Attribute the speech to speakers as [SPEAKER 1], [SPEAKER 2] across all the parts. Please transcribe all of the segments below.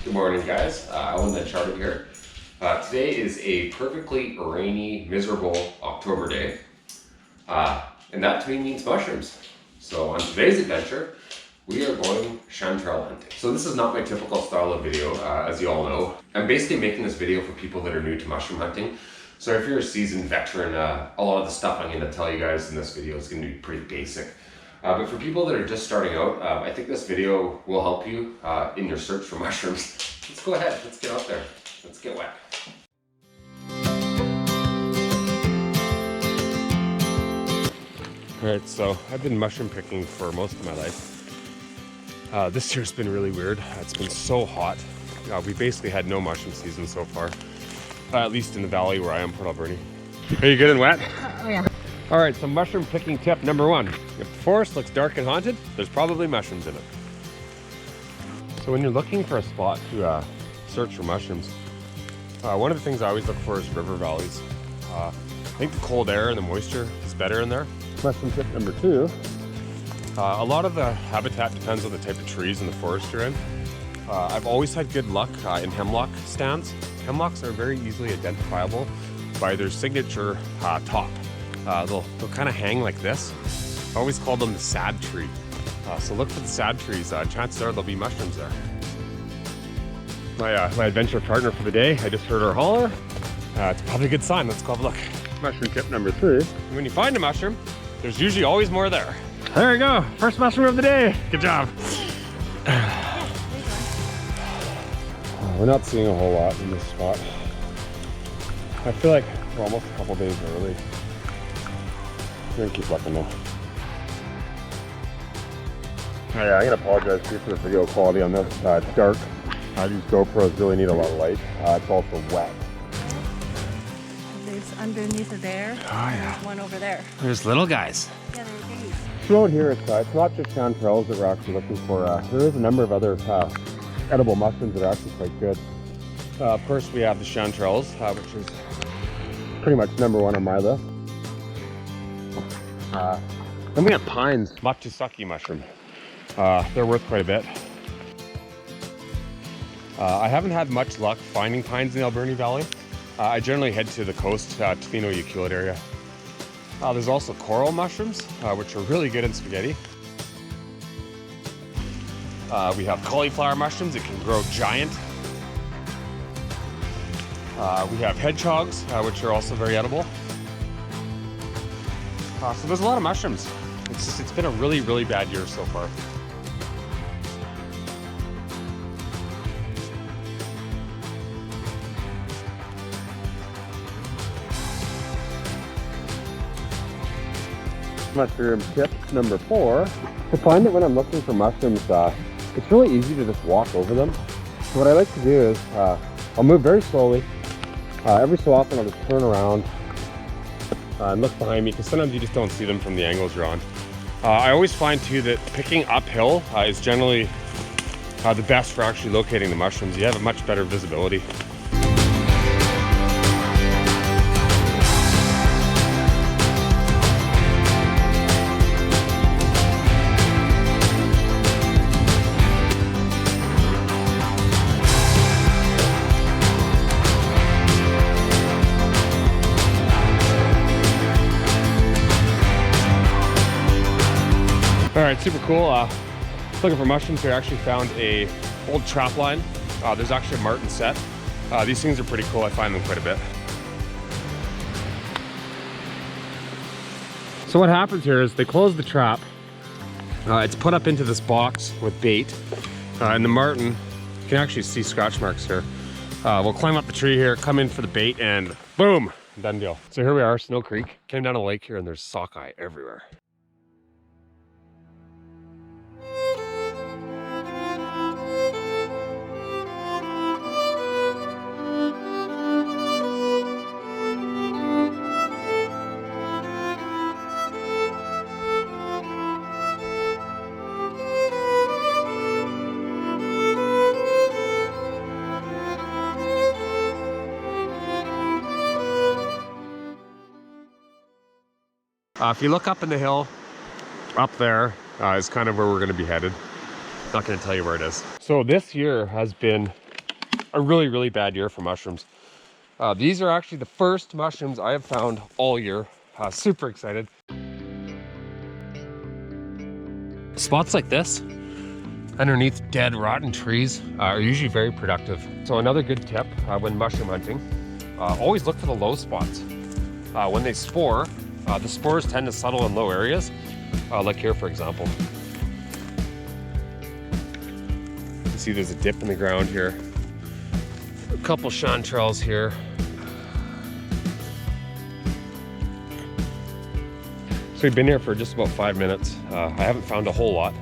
[SPEAKER 1] Good morning, guys. IslandUncharted here. Today is a perfectly rainy, miserable October day. And that to me means mushrooms. So on today's adventure, we are going chanterelle hunting. So this is not my typical style of video, as you all know. I'm basically making this video for people that are new to mushroom hunting. So if you're a seasoned veteran, a lot of the stuff I'm going to tell you guys in this video is going to be pretty basic. But for people that are just starting out, I think this video will help you in your search for mushrooms. Let's go ahead, let's get out there, let's get wet. Alright, so I've been mushroom picking for most of my life. This year's been really weird. It's been so hot. We basically had no mushroom season so far, at least in the valley where I am, Port Alberni. Are you good and wet?
[SPEAKER 2] Oh yeah.
[SPEAKER 1] Alright, so mushroom picking tip number one. If the forest looks dark and haunted, there's probably mushrooms in it. So when you're looking for a spot to search for mushrooms, one of the things I always look for is river valleys. I think the cold air and the moisture is better in there. Mushroom tip number two. A lot of the habitat depends on the type of trees in the forest you're in. I've always had good luck in hemlock stands. Hemlocks are very easily identifiable by their signature top. They'll kind of hang like this. I always call them the sad tree. So look for the sad trees. Chances are there'll be mushrooms there. My adventure partner for the day, I just heard her holler. It's probably a good sign. Let's go have a look. Mushroom tip number three. When you find a mushroom, there's usually always more there. There we go. First mushroom of the day. Good job. We're not seeing a whole lot in this spot. I feel like we're almost a couple days early. We're gonna keep looking though. Oh yeah, I'm gonna apologize for the video quality on this. It's dark. These GoPros really need a lot of light. It's also wet.
[SPEAKER 2] There's underneath there.
[SPEAKER 1] Oh yeah.
[SPEAKER 2] There's one over there.
[SPEAKER 1] There's little guys.
[SPEAKER 2] Yeah, they're big.
[SPEAKER 1] So out here, it's not just chanterelles that we're actually looking for. There is a number of other edible mushrooms that are actually quite good. Of course, we have the chanterelles, which is pretty much number one on my list. Then we have pines, Matsusaki mushroom. They're worth quite a bit. I haven't had much luck finding pines in the Alberni Valley. I generally head to the coast, Tofino, Euclid area. There's also coral mushrooms, which are really good in spaghetti. We have cauliflower mushrooms that can grow giant. We have hedgehogs, which are also very edible. So there's a lot of mushrooms. It's been a really, really bad year so far. Mushroom tip number four. I find that when I'm looking for mushrooms, it's really easy to just walk over them. So what I like to do is I'll move very slowly. Every so often I'll just turn around and look behind me because sometimes you just don't see them from the angles you're on. I always find too that picking uphill is generally the best for actually locating the mushrooms. You have a much better visibility. All right, super cool. Looking for mushrooms here. I actually found a old trap line. There's actually a marten set. These things are pretty cool. I find them quite a bit. So what happens here is they close the trap. It's put up into this box with bait. And the marten, you can actually see scratch marks here. We'll climb up the tree here, come in for the bait, and boom, done deal. So here we are, Snow Creek. Came down a lake here and there's sockeye everywhere. If you look up in the hill, up there is kind of where we're going to be headed. Not going to tell you where it is. So this year has been a really, really bad year for mushrooms. These are actually the first mushrooms I have found all year. Super excited. Spots like this, underneath dead, rotten trees, are usually very productive. So another good tip when mushroom hunting, always look for the low spots. When they spore, the spores tend to settle in low areas, like here, for example. You see there's a dip in the ground here. A couple chanterelles here. So we've been here for just about 5 minutes. I haven't found a whole lot,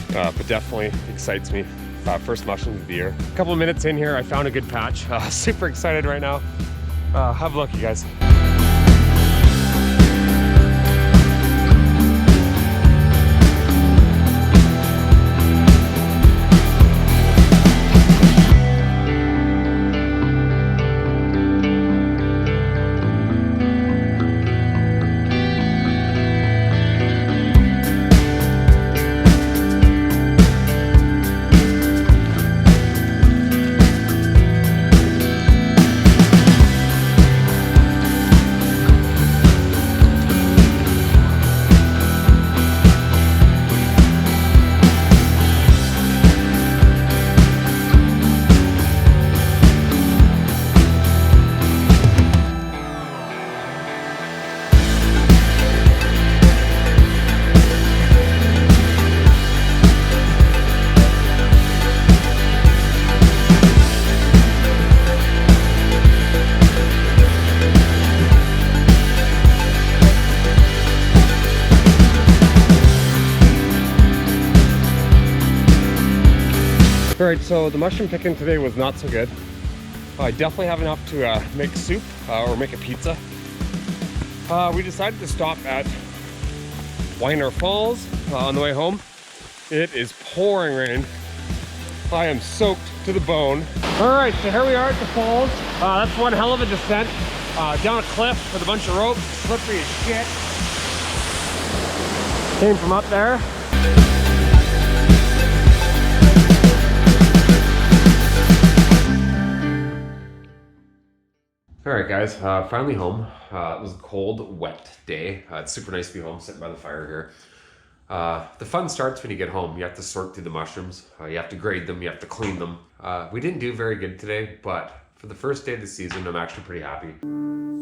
[SPEAKER 1] but definitely excites me. First mushrooms of the year. A couple of minutes in here, I found a good patch. Super excited right now. Have a look, you guys. All right, so the mushroom picking today was not so good. I definitely have enough to make soup or make a pizza. We decided to stop at Weiner Falls on the way home. It is pouring rain. I am soaked to the bone. All right, so here we are at the falls. That's one hell of a descent. Down a cliff with a bunch of ropes, slippery as shit. Came from up there. All right, guys, finally home. It was a cold, wet day. It's super nice to be home, sitting by the fire here. The fun starts when you get home. You have to sort through the mushrooms. You have to grade them. You have to clean them. We didn't do very good today, but for the first day of the season, I'm actually pretty happy.